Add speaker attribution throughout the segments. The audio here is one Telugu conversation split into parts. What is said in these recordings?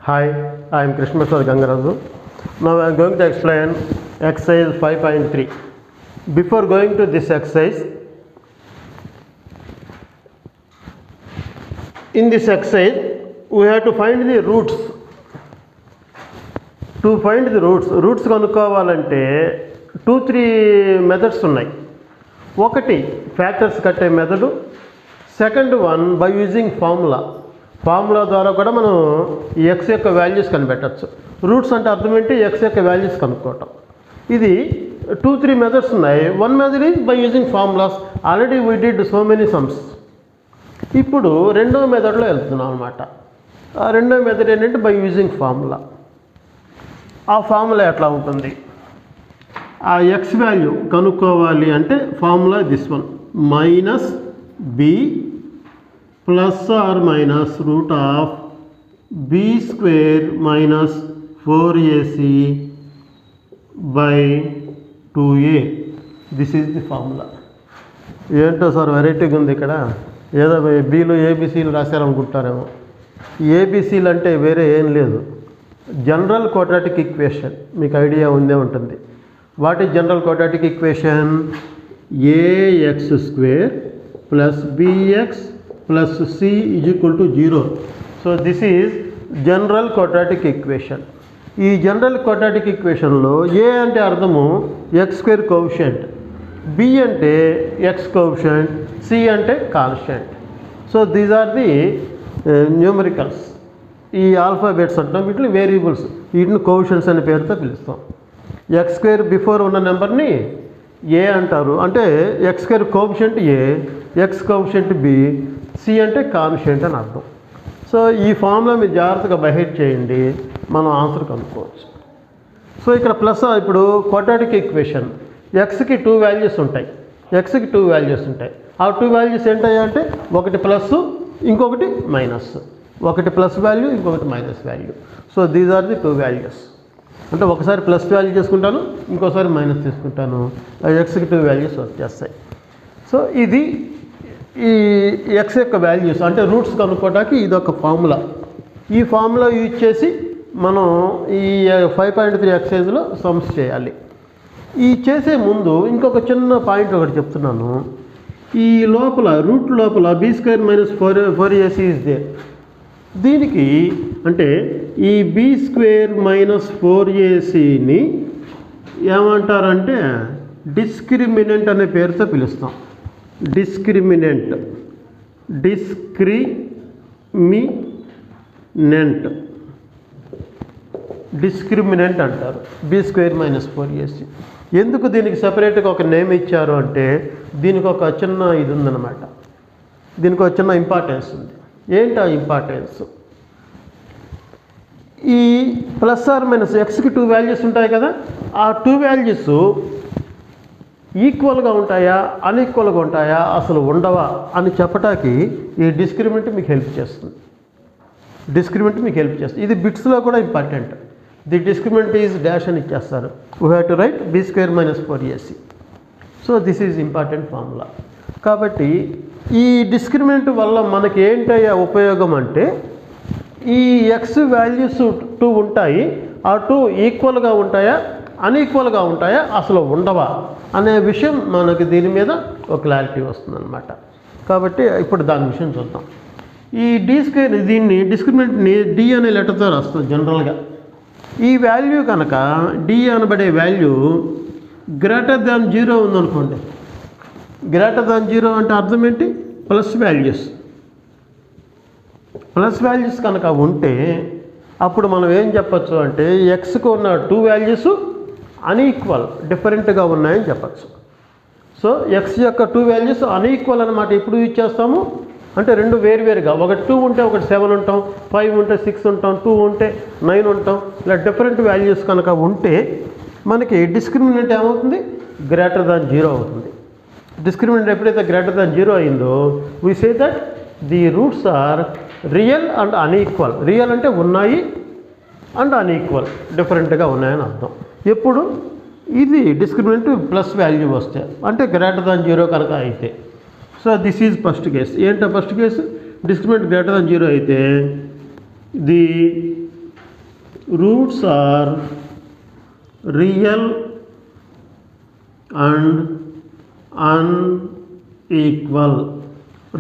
Speaker 1: Hi, I am Krishnamurthy Gangaraju. Now I am going to explain exercise 5.3. Before going to this exercise, in this exercise we have to find the roots. To find the roots కనుక్కోవాలంటే 2-3 methods ఉన్నాయి. ఒకటి ఫ్యాక్టర్స్ కట్టే method, second one by using formula ద్వారా కూడా మనం ఈ ఎక్స్ యొక్క వాల్యూస్ కనిపెట్టచ్చు. రూట్స్ అంటే అర్థం ఏంటి? ఎక్స్ యొక్క వాల్యూస్ కనుక్కోవటం. ఇది 2-3 మెథడ్స్ ఉన్నాయి. One method is by using formulas. Already we did so many sums. ఇప్పుడు రెండో మెథడ్లో వెళ్తున్నాం అనమాట. ఆ రెండో మెథడ్ ఏంటంటే బై యూజింగ్ ఫార్ములా. ఆ ఫార్ములా ఎట్లా ఉంటుంది? ఆ ఎక్స్ వాల్యూ కనుక్కోవాలి అంటే formula this one, minus b plus or minus root of b square minus 4ac by 2a. This is the formula. ఏంటో సార్ వెరైటీగా ఉంది ఇక్కడ, ఏదో బీలు ఏబీసీలు రాశారనుకుంటారేమో. ఏబీసీలు అంటే వేరే ఏం లేదు, జనరల్ క్వాడ్రాటిక్ ఈక్వేషన్. మీకు ఐడియా ఉందే ఉంటుంది. What is general quadratic equation? A x square plus b x plus c is equal to 0. So this is general quadratic equation. ఈ జనరల్ క్వాడ్రాటిక్ ఈక్వేషన్లో ఏ అంటే అర్థము ఎక్స్ స్క్వేర్ కోఎఫిషియంట్, బి అంటే ఎక్స్ కోఎఫిషియంట్, సి అంటే constant. So these are the numericals. ఈ ఆల్ఫాబెట్స్ అంటాం, వీటిని వేరియబుల్స్, వీటిని కోఎఫిషియంట్స్ అనే పేరుతో పిలుస్తాం. ఎక్స్ స్క్వేర్ బిఫోర్ ఉన్న నెంబర్ని ఏ అంటారు, అంటే ఎక్స్ స్క్వేర్ కోఎఫిషియంట్ ఏ, ఎక్స్ కోఎఫిషియంట్ బి, సి అంటే కాన్స్టెంట్ అని అర్థం. సో ఈ ఫార్ములా మీరు జాగ్రత్తగా బైహెడ్ చేయండి, మనం ఆన్సర్ కనుక్కోవచ్చు. సో ఇక్కడ ప్లస్, ఇప్పుడు క్వాడ్రాటిక్ ఈక్వేషన్ ఎక్స్కి 2 వాల్యూస్ ఉంటాయి. ఎక్స్కి 2 వాల్యూస్ ఉంటాయి. ఆ 2 వాల్యూస్ ఏంటంటే ఒకటి ప్లస్, ఇంకొకటి మైనస్. ఒకటి ప్లస్ వాల్యూ, ఇంకొకటి minus value. So these are the 2 values. అంటే ఒకసారి ప్లస్ వాల్యూ చేసుకుంటాను, ఇంకోసారి మైనస్ తీసుకుంటాను. ఎక్స్కి 2 వాల్యూస్ వచ్చేస్తాయి. సో ఇది ఈ ఎక్స్ యొక్క వాల్యూస్ అంటే రూట్స్ కనుక్కోవడానికి ఇదొక ఫార్ములా. ఈ ఫార్ములా యూజ్ చేసి మనం ఈ 5.3 ఎక్సైజ్లో సమ్స్ చేయాలి. ఈ చేసే ముందు ఇంకొక చిన్న పాయింట్ ఒకటి చెప్తున్నాను. ఈ లోపల రూట్ లోపల b square minus 4ac is there. దీనికి అంటే ఈ బి స్క్వేర్ మైనస్ 4acని ఏమంటారంటే డిస్క్రిమినెంట్ అనే పేరుతో పిలుస్తాం. డిస్క్రిమినెంట్ అంటారు బి స్క్వేర్ మైనస్ 4ac. ఎందుకు దీనికి సపరేట్గా ఒక నేమ్ ఇచ్చారు అంటే దీనికి ఒక చిన్న ఇది ఉందన్నమాట, దీనికి ఒక చిన్న ఇంపార్టెన్స్ ఉంది. ఏంటి ఆ ఇంపార్టెన్స్? ఈ ప్లస్ ఆర్ మైనస్ ఎక్స్కి 2 వాల్యూస్ ఉంటాయి కదా, ఆ 2 వాల్యూస్ ఈక్వల్గా ఉంటాయా, అన్ఈక్వల్గా ఉంటాయా, అసలు ఉండవా అని చెప్పటానికి ఈ డిస్క్రిమినెంట్ మీకు హెల్ప్ చేస్తుంది. ఇది బిట్స్లో కూడా important. The discriminant is dash అని ఇచ్చేస్తారు. We have to write b square minus 4ac. So this is important formula. కాబట్టి ఈ డిస్క్రిమినెంట్ వల్ల మనకి ఏంటయ్యా ఉపయోగం అంటే, ఈ ఎక్స్ వాల్యూస్ 2 ఉంటాయి, ఆ 2 ఈక్వల్గా ఉంటాయా, అన్ఈక్వల్గా ఉంటాయా, అసలు ఉండవా అనే విషయం మనకి దీని మీద ఒక క్లారిటీ వస్తుందన్నమాట. కాబట్టి ఇప్పుడు దాని విషయం చూద్దాం. ఈ డి స్క్వేర్, దీన్ని డిస్క్రిమినెంట్ని డి అనే లెటర్తో రాస్తుంది జనరల్గా. ఈ వాల్యూ కనుక డి అనబడే వాల్యూ గ్రేటర్ దాన్ 0 ఉందనుకోండి. గ్రేటర్ దాన్ 0 అంటే అర్థం ఏంటి? ప్లస్ వాల్యూస్ కనుక ఉంటే అప్పుడు మనం ఏం చెప్పచ్చు అంటే ఎక్స్కు ఉన్న 2 వాల్యూస్ అన్ఈక్వల్, డిఫరెంట్గా ఉన్నాయని చెప్పచ్చు. సో ఎక్స్ యొక్క 2 వాల్యూస్ అన్ఈక్వల్ అనమాట. ఎప్పుడు యూజ్ చేస్తాము అంటే రెండు వేరువేరుగా, ఒకటి 2 ఉంటే ఒకటి 7 ఉంటాం, 5 ఉంటే 6 ఉంటాం, 2 ఉంటే 9 ఉంటాం. ఇలా డిఫరెంట్ వాల్యూస్ కనుక ఉంటే మనకి డిస్క్రిమినెంట్ ఏమవుతుంది? గ్రేటర్ దాన్ 0 అవుతుంది. డిస్క్రిమినెంట్ ఎప్పుడైతే గ్రేటర్ దాన్ 0 అయిందో we say that the roots are real and unequal. Real అంటే ఉన్నాయి, అండ్ అన్ఈక్వల్ డిఫరెంట్గా ఉన్నాయని అర్థం. ఎప్పుడు ఇది డిస్క్రిమినెంట్ ప్లస్ వాల్యూ వస్తే, అంటే గ్రేటర్ దాన్ 0 కనుక అయితే. So this is first case. ఏంటో first case? Discriminant greater than 0 అయితే the roots are real and unequal.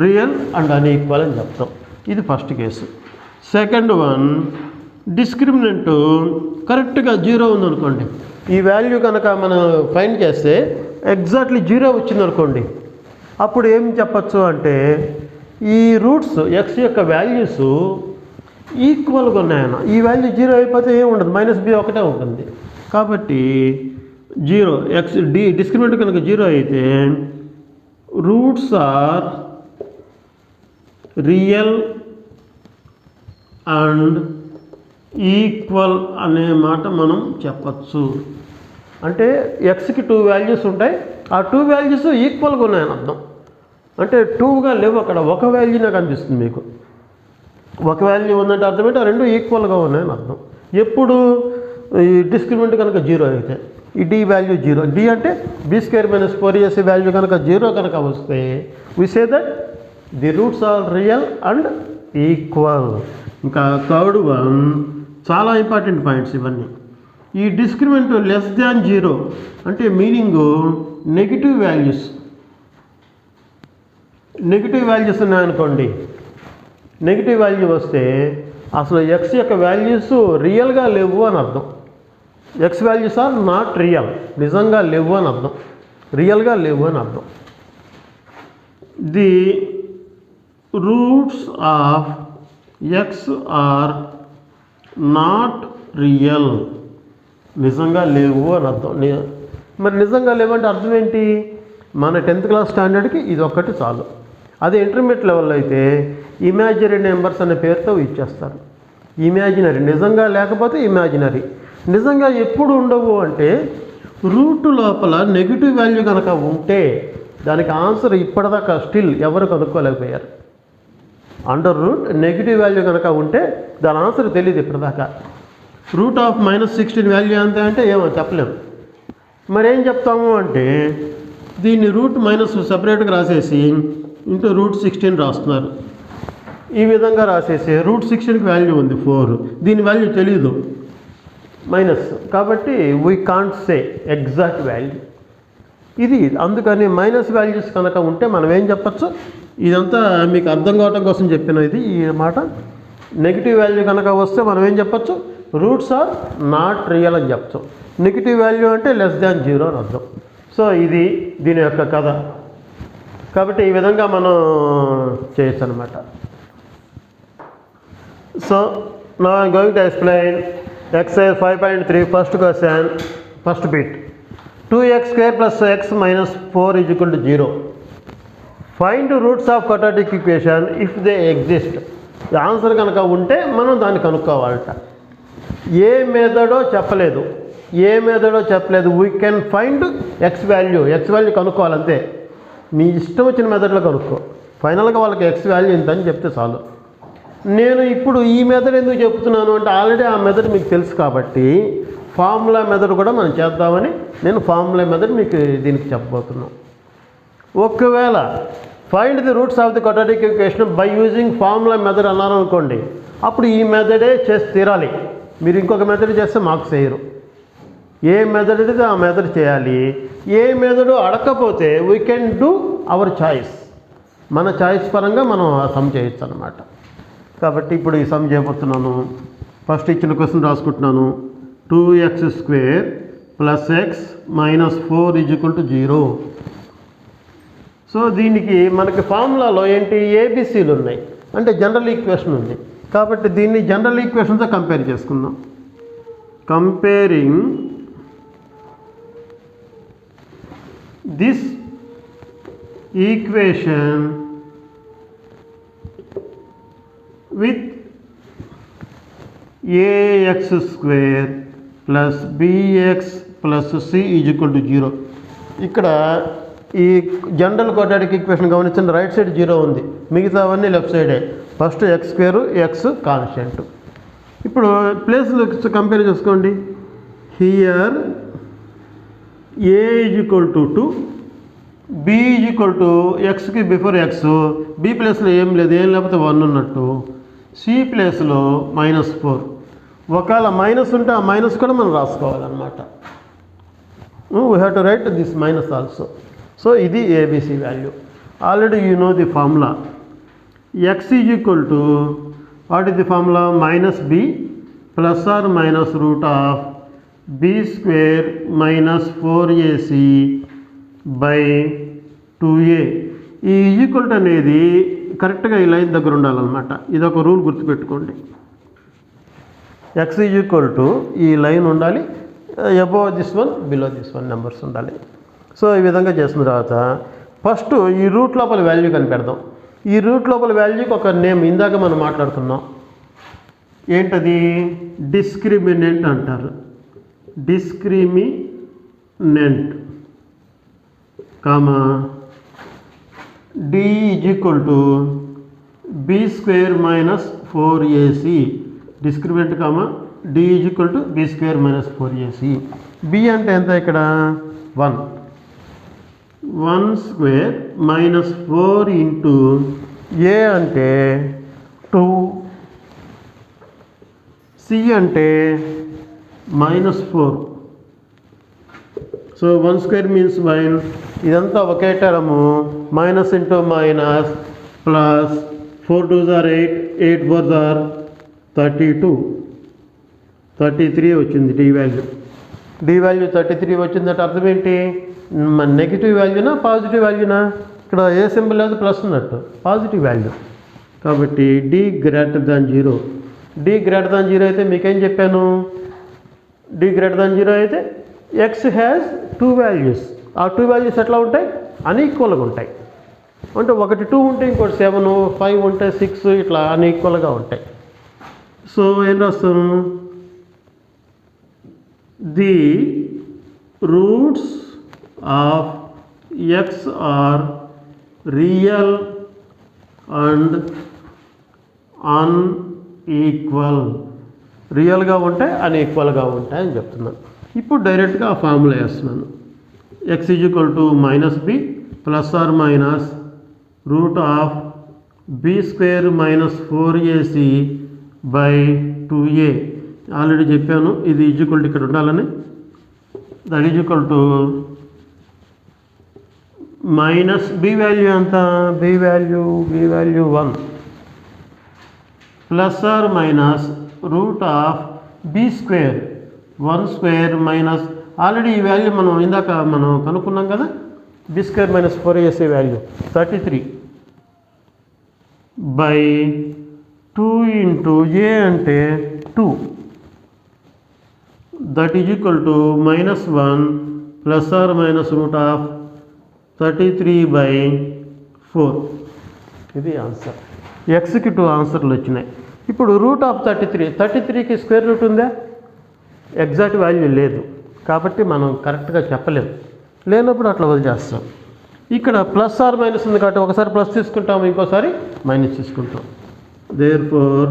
Speaker 1: Real and unequal అని చెప్తాం. ఇది first case. Second one, discriminant కరెక్ట్గా 0 ఉందనుకోండి. ఈ వాల్యూ కనుక మనం ఫైండ్ చేస్తే ఎగ్జాక్ట్లీ 0 వచ్చిందనుకోండి, అప్పుడు ఏం చెప్పచ్చు అంటే ఈ రూట్స్ ఎక్స్ యొక్క వాల్యూస్ ఈక్వల్గా ఉన్నాయన్న. ఈ వాల్యూ 0 అయిపోతే ఏమి ఉండదు, -b ఒకటే ఉంటుంది. కాబట్టి 0 ఎక్స్ డిస్క్రిమినెంట్ కనుక 0 అయితే roots are real and equal అనే మాట మనం చెప్పచ్చు. అంటే ఎక్స్కి 2 వాల్యూస్ ఉంటాయి, ఆ 2 వాల్యూస్ ఈక్వల్గా ఉన్నాయని అర్థం. అంటే 2గా లేవు, అక్కడ ఒక వాల్యూనే కనిపిస్తుంది మీకు. ఒక వాల్యూ ఉందంటే అర్థం ఏంటి, ఆ 2 ఈక్వల్గా ఉన్నాయని అర్థం. ఎప్పుడు ఈ డిస్క్రిమినెంట్ కనుక 0 అయితే, ఈ డి వాల్యూ 0, డి అంటే b² - 4ac వాల్యూ కనుక 0 కనుక వస్తే we say that the roots are real and equal. ఇంకా థర్డ్ వన్, చాలా ఇంపార్టెంట్ పాయింట్స్ ఇవన్నీ. ఈ డిస్క్రిమినెంట్ <0 అంటే మీనింగు నెగిటివ్ వాల్యూస్ ఉన్నాయనుకోండి. నెగిటివ్ వాల్యూ వస్తే అసలు ఎక్స్ యొక్క వాల్యూస్ రియల్గా లేవు అని అర్థం. X values are not real, నిజంగా లేవు అని అర్థం, రియల్గా లేవు అని అర్థం. The roots of x are not real, నిజంగా లేవు అని అర్థం. మరి నిజంగా లేవంటే అర్థం ఏంటి, మన 10th క్లాస్ స్టాండర్డ్కి ఇది ఒక్కటి చాలు. అదే ఇంటర్మీడియట్ లెవెల్లో అయితే ఇమాజినరీ నెంబర్స్ అనే పేరుతో ఇచ్చేస్తారు. ఇమాజినరీ, నిజంగా లేకపోతే ఇమాజినరీ. నిజంగా ఎప్పుడు ఉండవు అంటే రూట్ లోపల నెగిటివ్ వాల్యూ కనుక ఉంటే దానికి ఆన్సర్ ఇప్పటిదాకా స్టిల్ ఎవరు కనుక్కోలేకపోయారు. అండర్ రూట్ నెగిటివ్ వాల్యూ కనుక ఉంటే దాని ఆన్సర్ తెలియదు ఇప్పటిదాకా. రూట్ ఆఫ్ -16 వాల్యూ ఎంత అంటే ఏమో చెప్పలేము. మరి ఏం చెప్తాము అంటే దీన్ని రూట్ మైనస్ సపరేట్గా రాసేసి ఇంటూ √16 రాస్తున్నారు. ఈ విధంగా రాసేసి √16కి వాల్యూ ఉంది 4, దీని వాల్యూ తెలీదు మైనస్, కాబట్టి we can't say exact value ఇది. అందుకని మైనస్ వాల్యూస్ కనుక ఉంటే మనం ఏం చెప్పచ్చు, ఇదంతా మీకు అర్థం కావడం కోసం చెప్పిన ఇది ఈ మాట. నెగిటివ్ వాల్యూ కనుక వస్తే మనం ఏం చెప్పచ్చు, రూట్స్ ఆర్ నాట్ రియల్ అని చెప్పచ్చు. నెగిటివ్ వాల్యూ అంటే <0 అని అర్థం. సో ఇది దీని యొక్క కథ. కాబట్టి ఈ విధంగా మనం చేయొచ్చు అనమాట. So now I am going to explain exercise 5.3 first question, first bit. 2x² + x - 4 = 0. Find roots of quadratic equation if they exist. Answer కనుక ఉంటే మనం దాన్ని కనుక్కోవాలట. ఏ మెథడో చెప్పలేదు, we can find x value కనుక్కోవాలంతే. మీ ఇష్టం వచ్చిన మెథడ్లో కనుక్కో, ఫైనల్గా వాళ్ళకి ఎక్స్ వాల్యూ ఇంత అని చెప్తే చాలు. నేను ఇప్పుడు ఈ మెథడ్ ఎందుకు చెప్తున్నాను అంటే ఆల్రెడీ ఆ మెథడ్ మీకు తెలుసు కాబట్టి ఫార్ములా మెథడ్ కూడా మనం చేద్దామని నేను ఫార్ములా మెథడ్ మీకు దీనికి చెప్పబోతున్నాను. ఒకవేళ find the roots of the quadratic equation by using formula method అన్నారు అనుకోండి, అప్పుడు ఈ మెథడే చేసి తీరాలి. మీరు ఇంకొక మెథడ్ చేస్తే మార్క్స్ వేయరు. ఏ మెథడ్ అయితే ఆ మెథడ్ చేయాలి. ఏ మెథడ్ అడగకపోతే we can do our choice, మన చాయిస్ పరంగా మనం ఆ సమ్ చేయొచ్చు అన్నమాట. కాబట్టి ఇప్పుడు ఈ సమ్ చేయబోతున్నాను. ఫస్ట్ ఇచ్చిన క్వశ్చన్ రాసుకుంటున్నాను. 2x² + x - 4 = 0. సో దీనికి మనకి ఫార్ములాలో ఏంటి, ఏబిసిలు ఉన్నాయి, అంటే జనరల్ ఈక్వేషన్ ఉంది. కాబట్టి దీన్ని జనరల్ ఈక్వేషన్తో కంపేర్ చేసుకుందాం. Comparing this equation with ax² + bx + c = 0. ఇక్కడ ఈ జనరల్ క్వాడ్రాటిక్ ఈక్వేషన్ గమనించండి, రైట్ సైడ్ 0 ఉంది, మిగతావన్నీ లెఫ్ట్ సైడే. First x², x constant. ఇప్పుడు ప్లేస్లో కంపేర్ చేసుకోండి. హియర్ a = 2, b = xకి బిఫోర్ x, b ప్లేస్లో ఏం లేదు, ఏం లేకపోతే 1 ఉన్నట్టు, c ప్లేస్లో -4. ఒకవేళ మైనస్ ఉంటే ఆ మైనస్ కూడా మనం రాసుకోవాలన్నమాట. We have to write this minus also. So ఇది ABC value. Already you know the formula. X is equal to what is the formula? Minus b plus or minus root of b square minus 4ac by 2a. ఈ ఈక్వల్ టు అనేది కరెక్ట్గా ఈ లైన్ దగ్గర ఉండాలన్నమాట. ఇది ఒక రూల్ గుర్తుపెట్టుకోండి. ఎక్స్ ఈజ్ ఈక్వల్ టు ఈ లైన్ ఉండాలి, above this one below this one numbers ఉండాలి. సో ఈ విధంగా చేసిన తర్వాత ఫస్ట్ ఈ రూట్ లోపల వాల్యూ కనిపెడదాం. ఈ రూట్ లోపల వాల్యూకి ఒక నేమ్ ఇందాక మనం మాట్లాడుకున్నాం. ఏంటది? డిస్క్రిమినెంట్ అంటారు. Discriminant comma d is equal to b square minus 4ac. Discriminant comma d is equal to b square minus 4ac. B అంటే ఎంత ఇక్కడ? 1. 1 స్క్వేర్ మైనస్ 4 ఇంటూ ఏ అంటే 2, సి అంటే -4. So 1 square means 1. ఇదంతా ఒకే term. Minus into minus plus 4 2s are 8, 8 4s are 32, 33 వచ్చింది డి వాల్యూ. డి వాల్యూ 33 వచ్చిందంటే అర్థం ఏంటి? నెగిటివ్ వాల్యూనా పాజిటివ్ వాల్యూనా? ఇక్కడ ఏ సింబల్ లేదు, ప్లస్ ఉన్నట్టు, పాజిటివ్ వాల్యూ. కాబట్టి d greater than 0. D greater than 0 అయితే మీకేం చెప్పాను? డి గ్రేటర్ దాన్ 0 అయితే ఎక్స్ హ్యాస్ 2 వాల్యూస్. ఆ 2 వాల్యూస్ ఎట్లా ఉంటాయి? అన్ఈక్వల్గా ఉంటాయి. అంటే ఒకటి 2 ఉంటే ఇంకోటి 7, 5 ఉంటే 6, ఇట్లా అన్ఈక్వల్గా ఉంటాయి. సో ఏం రాస్తాను? The roots of x are real and unequal. రియల్గా ఉంటాయి, అన్ఈక్వల్గా ఉంటాయి అని చెప్తున్నాను. ఇప్పుడు డైరెక్ట్గా ఆ ఫార్ములా వేస్తున్నాను. X is equal to minus b plus or minus root of b square minus 4ac by 2a. Already చెప్పాను ఇది ఈజ్ ఈక్వల్ టు ఇక్కడ ఉండాలని. That is equal to minus b value ఎంత? B value 1 plus or minus root of b square 1 square minus already ఈ వాల్యూ ఇందాక మనం కనుక్కున్నాం కదా. B square minus 4ac value 33 by 2 into a అంటే 2. That is equal to -1 plus or minus root of 33/4. ఇది ఆన్సర్. ఎక్స్కి 2 ఆన్సర్లు వచ్చినాయి. ఇప్పుడు రూట్ ఆఫ్ 33కి స్క్వేర్ రూట్ ఉందా? ఎగ్జాక్ట్ వాల్యూ లేదు కాబట్టి మనం కరెక్ట్గా చెప్పలేము. లేనప్పుడు అట్లా వదిలేస్తాం. ఇక్కడ ప్లస్ ఆర్ మైనస్ ఉంది కాబట్టి ఒకసారి ప్లస్ తీసుకుంటాం, ఇంకోసారి మైనస్ తీసుకుంటాం. Therefore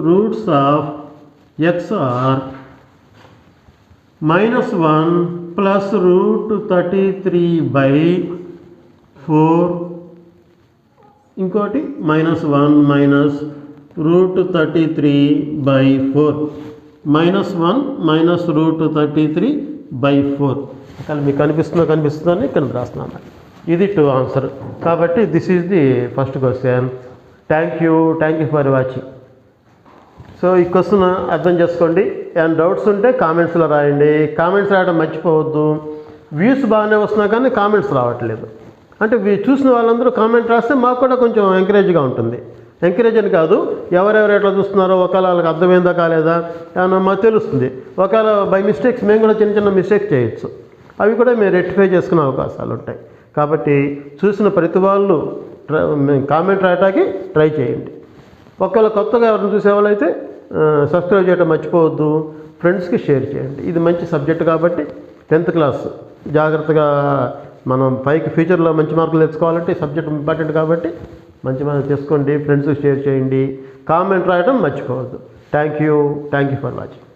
Speaker 1: roots of x are -1 plus root 33/4 ఇంకోటి -1 మైనస్ రూట్ 33/4 -1 మైనస్ రూట్ 33/4. అక్కడ మీకు కనిపిస్తుందని ఇక్కడ రాస్తున్నాను. ఇది 2 ఆన్సర్. కాబట్టి this is the first question. Thank you for watching. So ఈ క్వశ్చన్ అర్థం చేసుకోండి. ఏమైనా డౌట్స్ ఉంటే కామెంట్స్లో రాయండి. కామెంట్స్ రాయడం మర్చిపోవద్దు. వ్యూస్ బాగానే వస్తున్నా కానీ కామెంట్స్ రావట్లేదు. అంటే చూసిన వాళ్ళందరూ కామెంట్ రాస్తే మాకు కూడా కొంచెం ఎంకరేజ్గా ఉంటుంది. ఎంకరేజ్ అని కాదు, ఎవరెవరు ఎట్లా చూస్తున్నారో ఒకవేళ వాళ్ళకి అర్థమైందా కాలేదా ఏమన్నా మాకు తెలుస్తుంది. ఒకవేళ బై మిస్టేక్స్ మేము కూడా చిన్న మిస్టేక్స్ చేయొచ్చు. అవి కూడా మేము రెక్టిఫై చేసుకునే అవకాశాలు ఉంటాయి. కాబట్టి చూసిన ప్రతి వాళ్ళు కామెంట్ రాయటానికి ట్రై చేయండి. ఒకవేళ కొత్తగా ఎవరిని చూసేవాళ్ళు అయితే సబ్స్క్రైబ్ చేయడం మర్చిపోవద్దు. ఫ్రెండ్స్కి షేర్ చేయండి. ఇది మంచి సబ్జెక్ట్ కాబట్టి 10th క్లాస్ జాగ్రత్తగా మనం పైకి ఫ్యూచర్లో మంచి మార్కులు తెచ్చుకోవాలంటే ఈ సబ్జెక్ట్ ఇంపార్టెంట్ కాబట్టి మంచి మార్కులు తీసుకోండి. ఫ్రెండ్స్కి షేర్ చేయండి. కామెంట్ రాయడం మర్చిపోవద్దు. Thank you for watching.